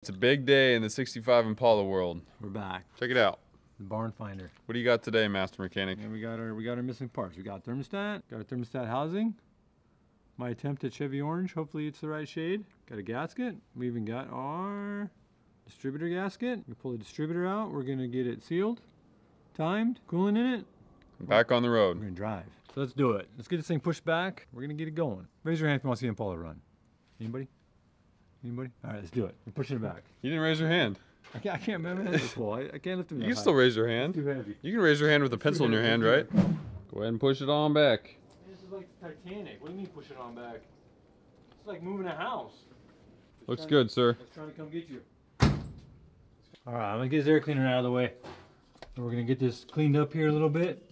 It's a big day in the 65 Impala world. We're back. Check it out. The barn finder. What do you got today, Master Mechanic? And we got our missing parts. We got thermostat, got a thermostat housing. My attempt at Chevy Orange, hopefully it's the right shade. Got a gasket. We even got our distributor gasket. We pull the distributor out. We're gonna get it sealed, timed, coolant in it. Back on the road. We're gonna drive. So let's do it. Let's get this thing pushed back. We're gonna get it going. Raise your hand if you want to see Impala run. Anybody? Anybody? All right, let's do it. We're pushing it back. You didn't raise your hand. I can't remember this full. I can't lift it. You can still raise your hand. It's too heavy. You can raise your hand with a pencil in your hand, right? Go ahead and push it on back. This is like the Titanic. What do you mean push it on back? It's like moving a house. Looks good, sir. It's trying to come get you. All right, I'm gonna get this air cleaner out of the way. And we're gonna get this cleaned up here a little bit.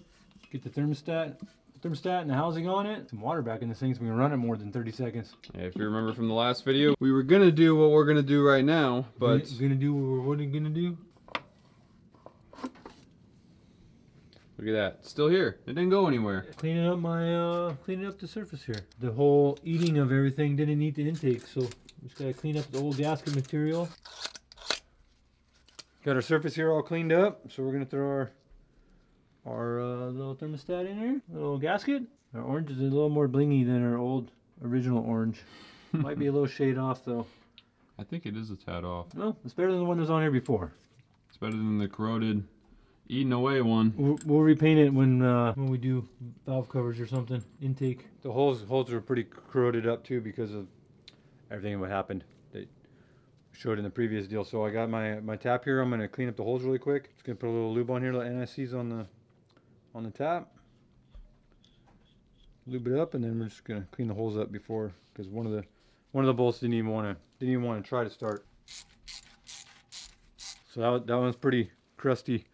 Get the thermostat and the housing on it. Some water back in this thing so we can run it more than 30 seconds. Yeah, if you remember from the last video, we were gonna do what we're gonna do right now, but We're gonna do what we're gonna do. look at that. It's still here. It didn't go anywhere. Cleaning up the surface here. The whole eating of everything didn't need the intake, so just gotta clean up the old gasket material. Got our surface here all cleaned up, so we're gonna throw our little thermostat in here, little gasket. Our orange is a little more blingy than our old original orange. Might be a little shade off though. I think it is a tad off. Well, it's better than the one that was on here before. It's better than the corroded, eaten away one. We'll repaint it when we do valve covers or something. Intake. The holes are pretty corroded up too because of everything that happened. They showed in the previous deal. So I got my tap here. I'm gonna clean up the holes really quick. Just gonna put a little lube on here, little anti-seize on the tap. Lube it up, and then we're just gonna clean the holes up before, because one of the bolts didn't even want to try to start. So that one's pretty rustied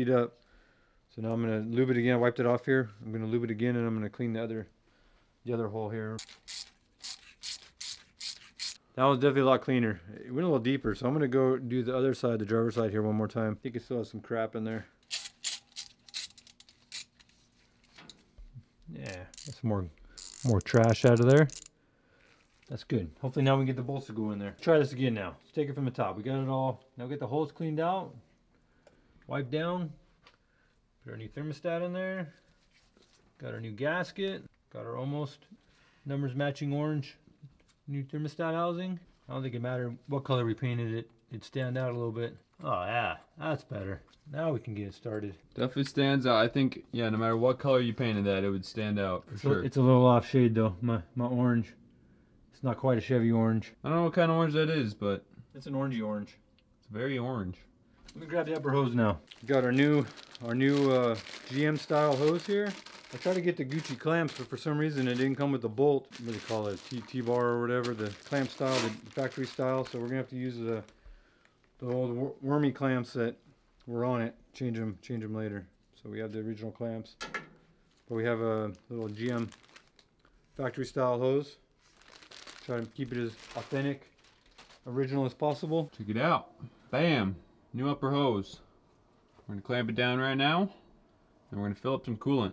up. So now I'm gonna lube it again. I wiped it off here. I'm gonna lube it again, and I'm gonna clean the other hole here. That was definitely a lot cleaner. It went a little deeper, so I'm gonna go do the other side, the driver's side here one more time. I think it still has some crap in there. Yeah, that's more trash out of there. That's good. Hopefully now we can get the bolts to go in there. Try this again now. Let's take it from the top. We got it all. Now get the holes cleaned out. Wipe down. Put our new thermostat in there. Got our new gasket. Got our almost numbers matching orange new thermostat housing. I don't think it mattered what color we painted it. It'd stand out a little bit. Oh yeah, that's better. Now we can get it started. Definitely stands out. I think, yeah, no matter what color you painted that, it would stand out for sure. It's a little off shade though. My orange. It's not quite a Chevy orange. I don't know what kind of orange that is, but It's an orangey orange. it's very orange. Let me grab the upper hose now. Got our new GM style hose here. I tried to get the Gucci clamps, but for some reason it didn't come with the bolt. What do you call it? T-bar or whatever, the clamp style, the factory style. So we're gonna have to use the old wormy clamps that were on it. Change them later. So we have the original clamps, but we have a little GM factory style hose. Try to keep it as authentic, original as possible. Check it out. Bam! New upper hose. We're gonna clamp it down right now, and we're gonna fill up some coolant.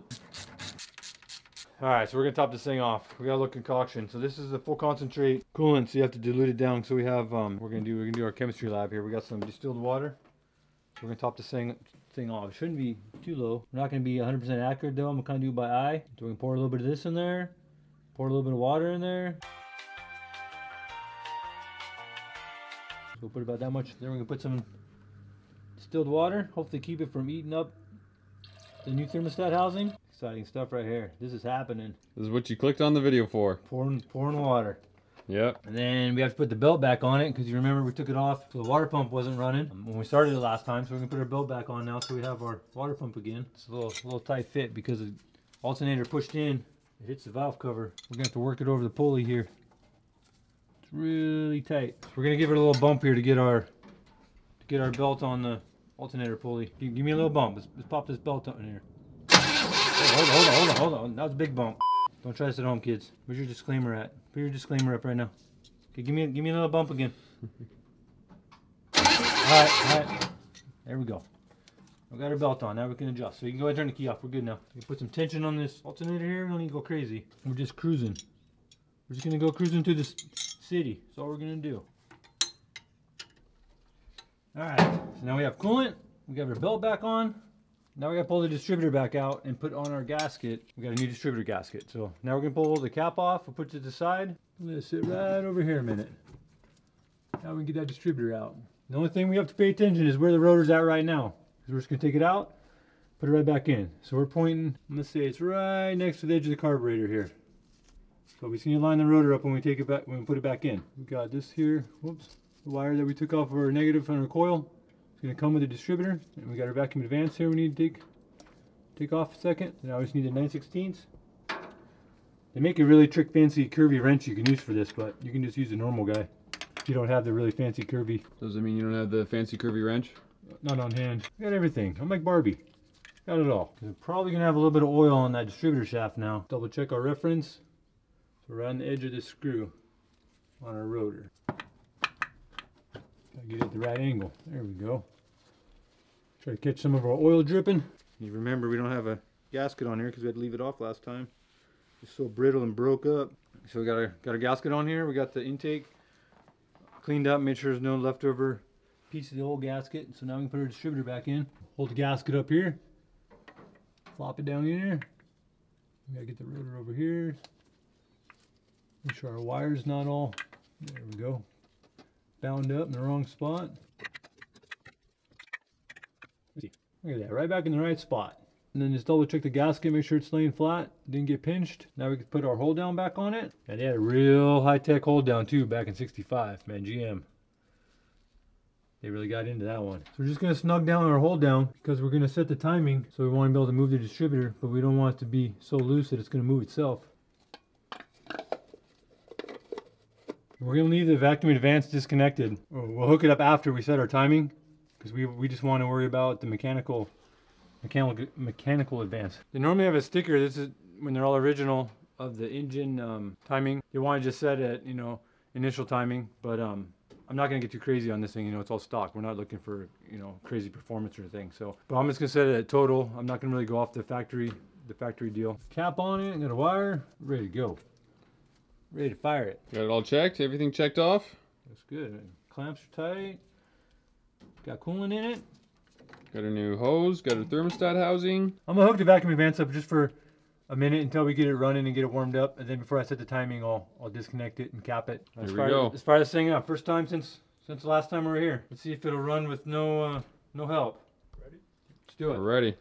All right, so we're gonna top this thing off. We got a little concoction. So this is a full concentrate coolant, so you have to dilute it down. So we have we're gonna do our chemistry lab here. We got some distilled water. So we're gonna top this thing off. It shouldn't be too low. We're not gonna be 100% accurate though. I'm gonna kind of do it by eye. So we can pour a little bit of this in there. Pour a little bit of water in there. So we'll put about that much. Then we're gonna put some distilled water. Hopefully keep it from eating up the new thermostat housing. Exciting stuff right here. This is happening. This is what you clicked on the video for. Pouring water. Yep. And then we have to put the belt back on it because you remember we took it off so the water pump wasn't running when we started it last time. So we're gonna put our belt back on now so we have our water pump again. It's a little tight fit because the alternator pushed in. It hits the valve cover. We're gonna have to work it over the pulley here. It's really tight. So we're gonna give it a little bump here to get our belt on the alternator pulley. Give me a little bump. Let's pop this belt on here. Oh, hold on. That was a big bump. Don't try this at home, kids. Where's your disclaimer at? Put your disclaimer up right now. Okay, give me a little bump again. All right. There we go. We got our belt on. Now we can adjust. So you can go ahead and turn the key off. We're good now. You put some tension on this alternator here. We don't need to go crazy. We're just cruising. We're just gonna go cruising through this city. That's all we're gonna do. Alright, so now we have coolant, we got our belt back on. Now we gotta pull the distributor back out and put on our gasket. We got a new distributor gasket. So now we're gonna pull the cap off, we'll put it to the side. Let it sit right over here a minute. Now we can get that distributor out. The only thing we have to pay attention is where the rotor's at right now. Because we're just gonna take it out, put it right back in. So we're pointing, I'm gonna say it's right next to the edge of the carburetor here. So we just need to line the rotor up when we take it back, when we put it back in. We got this here, whoops, the wire that we took off of our negative on our coil. It's gonna come with the distributor, and we got our vacuum advance here we need to take off a second. Now we just need a 9/16. They make a really trick fancy curvy wrench you can use for this, but you can just use a normal guy if you don't have the really fancy curvy. Does it mean you don't have the fancy curvy wrench? Not on hand. I got everything. I'm like Barbie. Got it all. We're probably gonna have a little bit of oil on that distributor shaft now. Double check our reference. So we're on the edge of the screw on our rotor. Gotta get it at the right angle. There we go. Try to catch some of our oil dripping. You remember we don't have a gasket on here because we had to leave it off last time. It's so brittle and broke up. So we got our gasket on here. We got the intake cleaned up, made sure there's no leftover piece of the old gasket. So now we can put our distributor back in. Hold the gasket up here. Flop it down in there. We gotta get the rotor over here. Make sure our wire's not all, there we go, bound up in the wrong spot. Look at that, right back in the right spot. And then just double check the gasket, make sure it's laying flat, didn't get pinched. Now we can put our hold down back on it. And they had a real high-tech hold down too back in '65, man, GM. They really got into that one. So we're just gonna snug down our hold down because we're gonna set the timing. So we want to be able to move the distributor, but we don't want it to be so loose that it's gonna move itself. We're going to leave the vacuum advance disconnected. We'll hook it up after we set our timing because we just want to worry about the mechanical advance. They normally have a sticker. This is when they're all original of the engine timing. You want to just set it, you know, initial timing, but I'm not going to get too crazy on this thing. You know, it's all stock. We're not looking for, you know, crazy performance or anything. So, but I'm just going to set it at total. I'm not going to really go off the factory deal. Cap on it, got a wire, ready to go. Ready to fire it. Got it all checked? Everything checked off? That's good. Clamps are tight. Got coolant in it. Got a new hose. Got a thermostat housing. I'm gonna hook the vacuum advance up just for a minute until we get it running and get it warmed up, and then before I set the timing, I'll disconnect it and cap it. There we go. Let's fire this thing up. First time since the last time we were here. Let's see if it'll run with no help. Ready? Let's do it. We're ready.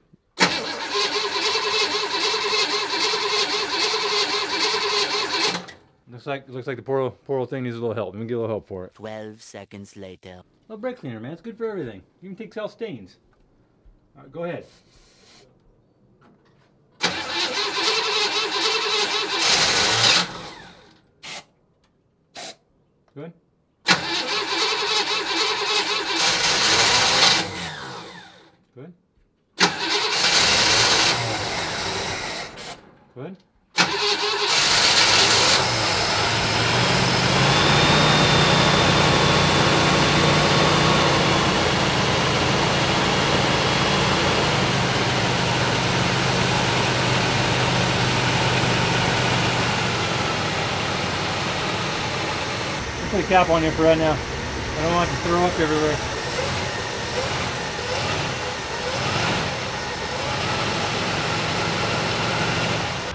Looks like the poor thing needs a little help. Let me get a little help for it. 12 seconds later. Little brake cleaner, man. It's good for everything. Even takes out stains. All right, go ahead. Good. Good. Good. Put a cap on here for right now. I don't want it to throw up everywhere.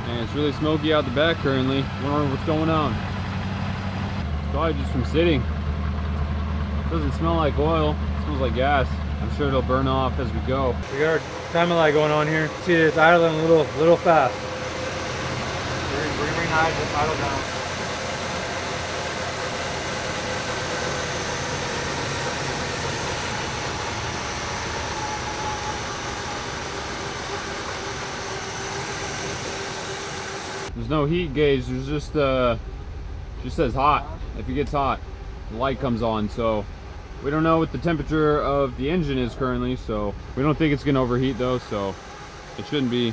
And it's really smoky out the back currently. Wondering what's going on. Probably just from sitting. Doesn't smell like oil. It smells like gas. I'm sure it'll burn off as we go. We got our time light going on here. See, it's idling a little fast. We're gonna bring the idle down. There's no heat gauge. There's just says hot. If it gets hot, the light comes on. So we don't know what the temperature of the engine is currently. So we don't think it's gonna overheat though. So it shouldn't be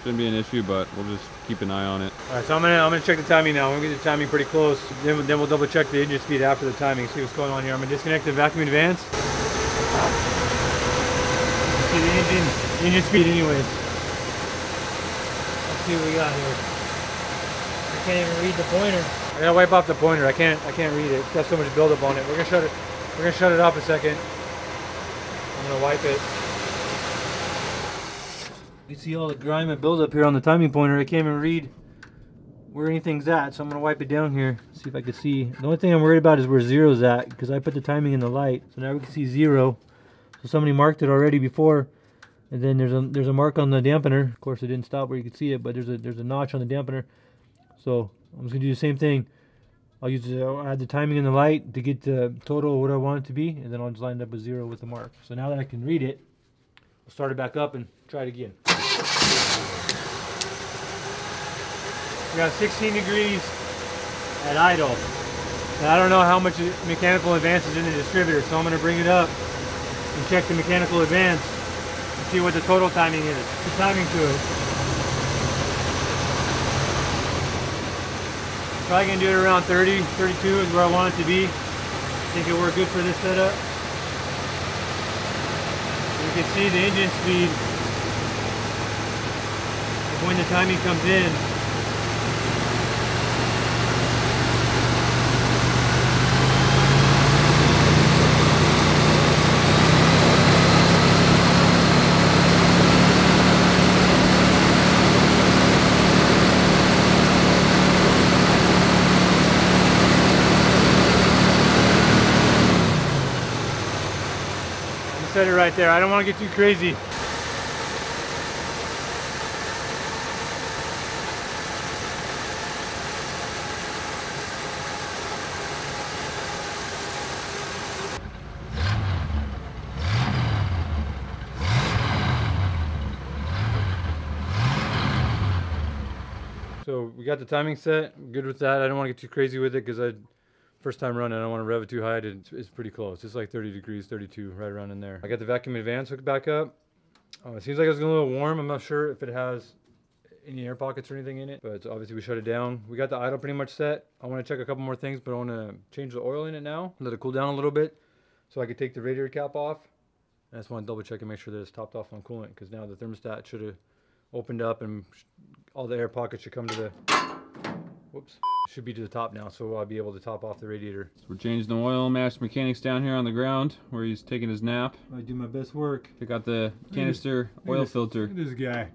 an issue. But we'll just keep an eye on it. All right, so I'm gonna check the timing now. I'm gonna get the timing pretty close. Then we'll double check the engine speed after the timing. See what's going on here. I'm gonna disconnect the vacuum advance. See the engine speed anyways. Let's see what we got here. I can't even read the pointer. I gotta wipe off the pointer. I can't read it. It's got so much buildup on it. We're gonna shut it off a second. I'm gonna wipe it. You see all the grime and buildup here on the timing pointer. I can't even read where anything's at, so I'm gonna wipe it down here, see if I can see. The only thing I'm worried about is where zero's at, because I put the timing in the light, so now we can see 0. So somebody marked it already before, and then there's a mark on the dampener. Of course, it didn't stop where you could see it, but there's a notch on the dampener. So I'm just gonna do the same thing. I'll add the timing in the light to get the total of what I want it to be, and then I'll just line it up with 0 with the mark. So now that I can read it, I'll start it back up and try it again. We got 16 degrees at idle. Now I don't know how much mechanical advance is in the distributor, so I'm going to bring it up and check the mechanical advance and see what the total timing is. The timing to it. Probably going to do it around 30, 32 is where I want it to be. I think it'll work good for this setup. You can see the engine speed when the timing comes in. Set it right there. I don't want to get too crazy. So we got the timing set. I'm good with that. I don't want to get too crazy with it because first time running, I don't want to rev it too high. It's pretty close. It's like 30 degrees, 32, right around in there. I got the vacuum advance hooked back up. It seems like it's getting a little warm. I'm not sure if it has any air pockets or anything in it, but obviously we shut it down. We got the idle pretty much set. I want to check a couple more things, but I want to change the oil in it now. Let it cool down a little bit so I can take the radiator cap off. I just want to double check and make sure that it's topped off on coolant, because now the thermostat should have opened up and all the air pockets should come to the, whoops. Should be to the top now, so I'll be able to top off the radiator. So we're changing the oil. Master Mechanic's down here on the ground where he's taking his nap. I do my best work. Pick out the canister oil filter. Look at this guy.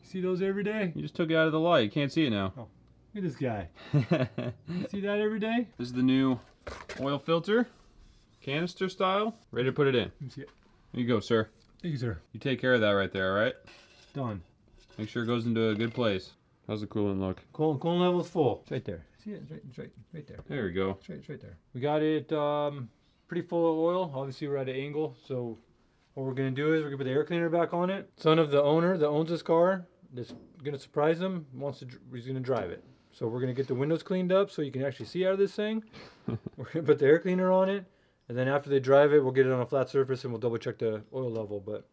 You see those every day? You just took it out of the light. You can't see it now. Oh, look at this guy. You see that every day? This is the new oil filter, canister style. Ready to put it in. Let me see it. Here you go, sir. Thank you, sir. You take care of that right there, all right? Done. Make sure it goes into a good place. How's the coolant look? Coolant level's full. It's right there. See it? It's right there. There we go. It's right there. We got it pretty full of oil. Obviously we're at an angle, so what we're gonna do is we're gonna put the air cleaner back on it. Son of the owner that owns this car, that's gonna surprise him, he's gonna drive it. So we're gonna get the windows cleaned up so you can actually see out of this thing. We're gonna put the air cleaner on it, and then after they drive it, we'll get it on a flat surface and we'll double check the oil level, but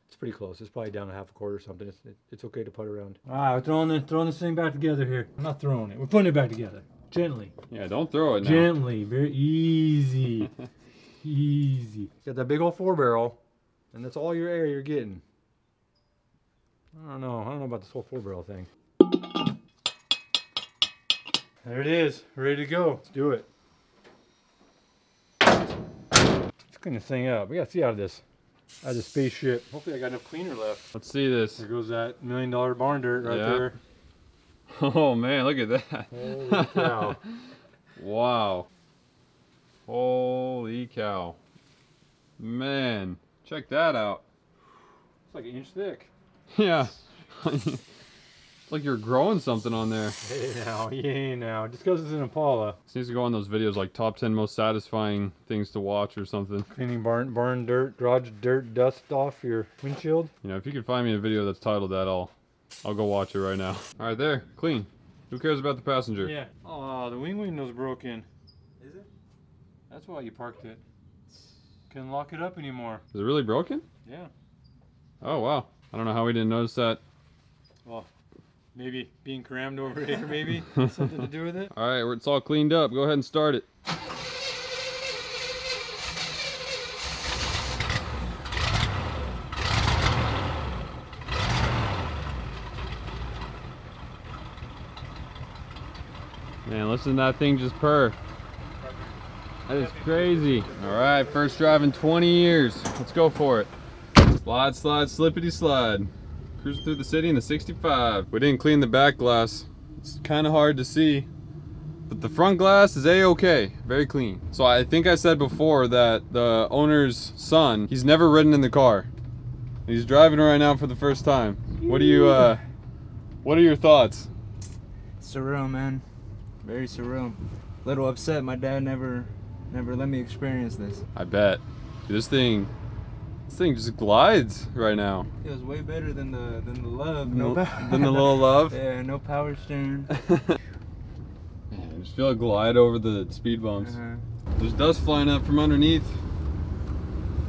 it's pretty close. It's probably down a half a quart or something. It's okay to put around. All right, we're throwing this thing back together here. I'm not throwing it. We're putting it back together. Gently. Yeah, don't throw it now. Gently. Very easy. Easy. Got that big old 4-barrel, and that's all your air you're getting. I don't know about this whole 4-barrel thing. There it is. Ready to go. Let's do it. Let's clean this thing up. We got to see out of this. Out of the spaceship. Hopefully I got enough cleaner left. Let's see this. There goes that $1 million barn dirt right there. Oh man, look at that. Holy cow. Wow. Holy cow. Man, check that out. It's like 1 inch thick. Yeah. It's like you're growing something on there. Hey now. Just because it's an Impala. This needs to go on those videos like top 10 most satisfying things to watch or something. Cleaning barn dirt, garage dirt, dust off your windshield. You know, if you could find me a video that's titled that, I'll go watch it right now. All right, there, clean. Who cares about the passenger? Yeah. Oh, the wing window's broken. Is it? That's why you parked it. Can't lock it up anymore. Is it really broken? Yeah. Oh wow. I don't know how we didn't notice that. Well, maybe being crammed over here, maybe something to do with it. All right, it's all cleaned up. Go ahead and start it. Man, listen to that thing just purr. That is crazy. All right, first drive in 20 years. Let's go for it. Slide, slide, slippity slide. Cruising through the city in the 65. We didn't clean the back glass. It's kind of hard to see, but the front glass is a-okay, very clean. So I think I said before that the owner's son, he's never ridden in the car. He's driving right now for the first time. What are your thoughts? Surreal, man. Very surreal. Little upset my dad never let me experience this. I bet. Dude, this thing just glides right now. It was way better than the Love. Than the little Love? Yeah, no power steering. Man, I just feel it glide over the speed bumps. There's dust flying up from underneath.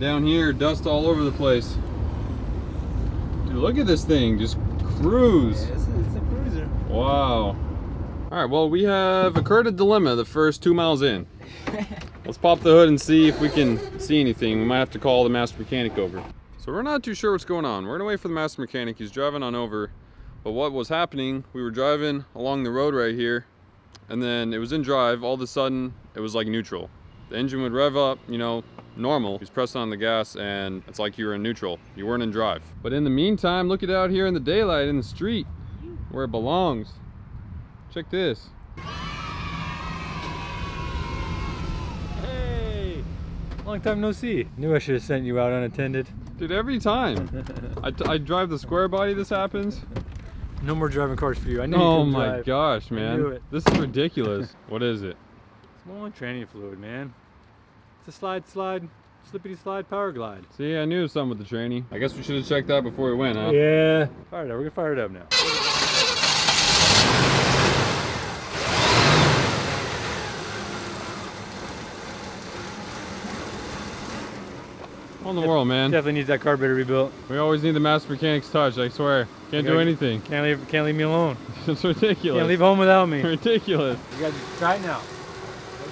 Down here, dust all over the place. Dude, look at this thing, just cruise. Yeah, it's a cruiser. Wow. Alright, well, we have occurred a dilemma the first 2 miles in. Let's pop the hood and see if we can see anything. We might have to call the master mechanic over. So we're not too sure what's going on. We're gonna wait for the master mechanic. He's driving on over. But what was happening, we were driving along the road right here, and then it was in drive. All of a sudden, it was like neutral. The engine would rev up, you know, normal. He's pressing on the gas and it's like you were in neutral. You weren't in drive. But in the meantime, look at out here in the daylight in the street where it belongs. Check this. Hey, long time no see. Knew I should have sent you out unattended. Dude, every time I drive the square body, this happens. No more driving cars for you. I knew Oh you my drive. gosh, I knew man. it. This is ridiculous. What is it? Small training fluid, man. It's a slippity slide power glide. See, I knew something with the training. I guess we should have checked that before we went, huh? Yeah. Fire it up. We're gonna fire it up now. On the world, man. Definitely needs that carburetor rebuilt. We always need the master mechanic's touch, I swear. Can't do anything. Can't leave me alone. It's ridiculous. Can't leave home without me. Ridiculous. You gotta try it now.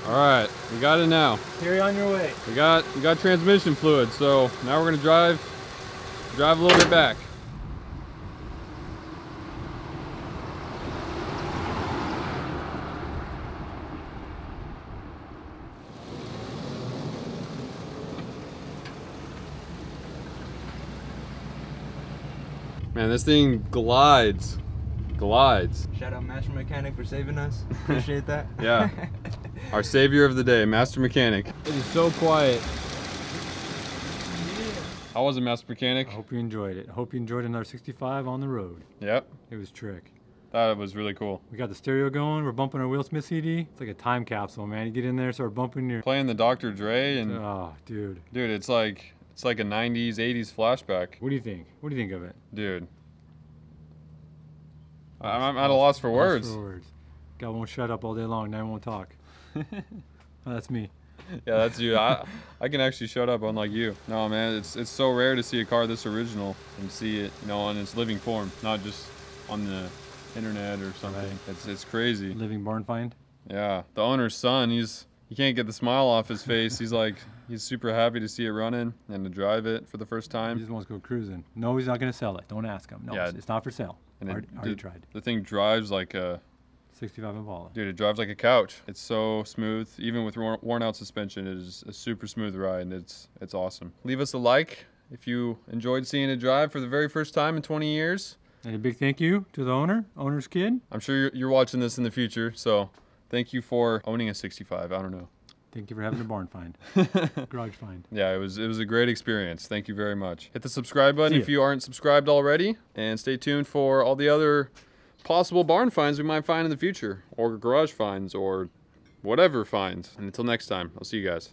All right, we got it now. Carry on your way. We got transmission fluid, so now we're gonna drive a little bit back. Man, this thing glides. Shout out Master Mechanic for saving us. Appreciate that. Yeah. Our savior of the day, Master Mechanic. It is so quiet. How was it, Master Mechanic? I hope you enjoyed it. I hope you enjoyed another 65 on the road. Yep. It was trick. That was really cool. We got the stereo going. We're bumping our Will Smith CD. It's like a time capsule, man. You get in there, start bumping your... Playing the Dr. Dre and... Oh, dude. Dude, it's like a 90s, 80s flashback. What do you think? What do you think of it? Dude. I'm at a loss for words. Guy won't shut up all day long, now he won't talk. Oh, that's me. Yeah, that's you. I can actually shut up, unlike you. No, man, it's so rare to see a car this original and see it, you know, in its living form, not just on the internet or something. Right. It's crazy. Living barn find. Yeah, the owner's son, you can't get the smile off his face. He's super happy to see it running and to drive it for the first time. He just wants to go cruising. No, he's not going to sell it. Don't ask him. No, yeah, it's not for sale. And already tried. The thing drives like a 65 Impala. Dude, it drives like a couch. It's so smooth. Even with worn out suspension, it is a super smooth ride, and it's awesome. Leave us a like if you enjoyed seeing it drive for the very first time in 20 years. And a big thank you to the owner's kid. I'm sure you're watching this in the future, so thank you for owning a 65. I don't know. Thank you for having a barn find. Garage find. Yeah, it was a great experience. Thank you very much. Hit the subscribe button if you aren't subscribed already, and stay tuned for all the other possible barn finds we might find in the future, or garage finds, or whatever finds. And until next time, I'll see you guys.